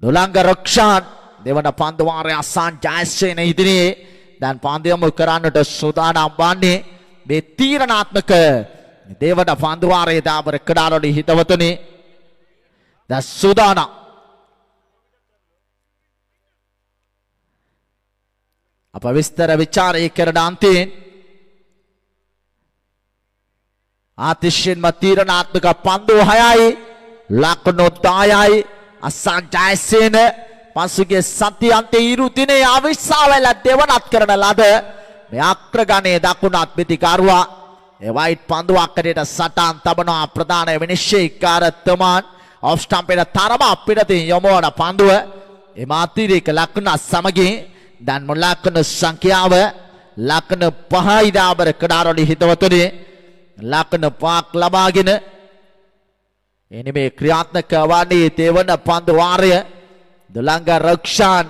දුලංග රක්ෂාන් දෙවන පන්දු වාරය අසාන් ජයසේන ඉදිරියේ දැන් පන්දු යොමු කරන්නට සූදානම් වන්නේ මේ තීරණාත්මක දෙවන පන්දු වාරයේ දාබර කඩාලොඩි හිතවතුනි දැන් සූදානම් අප විස්තර විචාරය කරන අන්තිම ආතිශයෙන්ම තීරණාත්මක පන්දු 6යි ලකුණු 10යි අසාන් ජයසේන පසුගිය සතියන්තයේ ඉරු දිනේ අවිස්සාවල දෙවනත් කරන ලද මේ අග්‍රගණයේ දකුණත් පිටිකරුවා ඒ වයිට් පන්දුවක්කඩට සටන් තබනවා ප්‍රධාන විනිශ්චයකාර තමාන් ඔෆ් ස්ටම්පේ තරම පිටතින් යොමුවන පන්දුව ඒ මාතිරික ලකුණ සමගින් දැන් මුලකුණු සංඛ්‍යාව ලකුණ 5යි දාබර කඩාරොලි හිතවතුනි ලකුණ 5ක් ලබාගෙන එනි මේ ක්‍රියාත්මක වන්නේ තෙවන පන්දු වාරය දුලංග රක්ෂාන්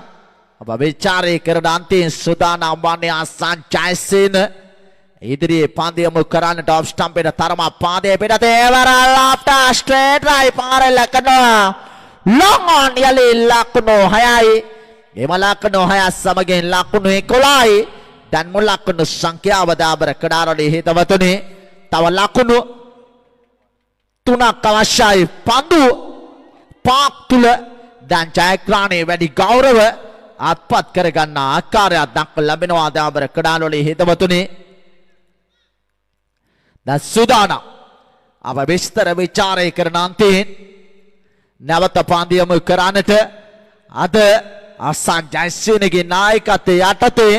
අප විචාරය කරන අන්තිම සූදානම් වන්නේ අසාන් ජයසේන ඉදිරියේ පන්දු යොමු කරන්නට ඔෆ් ස්ටම්පේ තරම පාදයේ පිටත එවර ලොෆ්ට් ස්ට්‍රේට් රයි පාරේ ලකුණ ලොං ඔන් යලි ලකුණු 6යි එම ලකුණු 6 සමගින් ලකුණු 11යි දැන් මුල් ලකුණු සංඛ්‍යාව දාබර කඩාරොලි හිතවතුනි තව ලකුණු 3ක් අවශ්‍යයි පන්දු පාක් තුල දැන් ජයග්‍රහණයේ වැඩි ගෞරව අත්පත් කරගන්න ආකාරයක් දක්ව ලැබෙනවා දාබර කඩාලොලි හිතවතුනි දැන් සූදානම් අප විස්තර විචාරය කරන අන්තිම නැවත පන්දු යොමු කරන්නට අද අසාන් ජයසේනගේ නායකත්වයේ යටතේ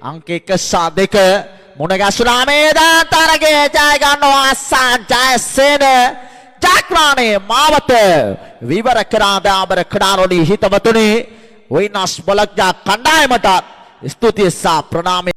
අංක 1-2 මුණ ගැසුණා මේ දැන් තරගයේ ජය ගන්නවා අසාන් ජයසේන ජයග්‍රහණයේ මාවත විවර කරා දාබර කඩාරොලි හිතවතුනි වෙනස් බලක් කණ්ඩායමට ස්තුතිය සහ ප්‍රණාමය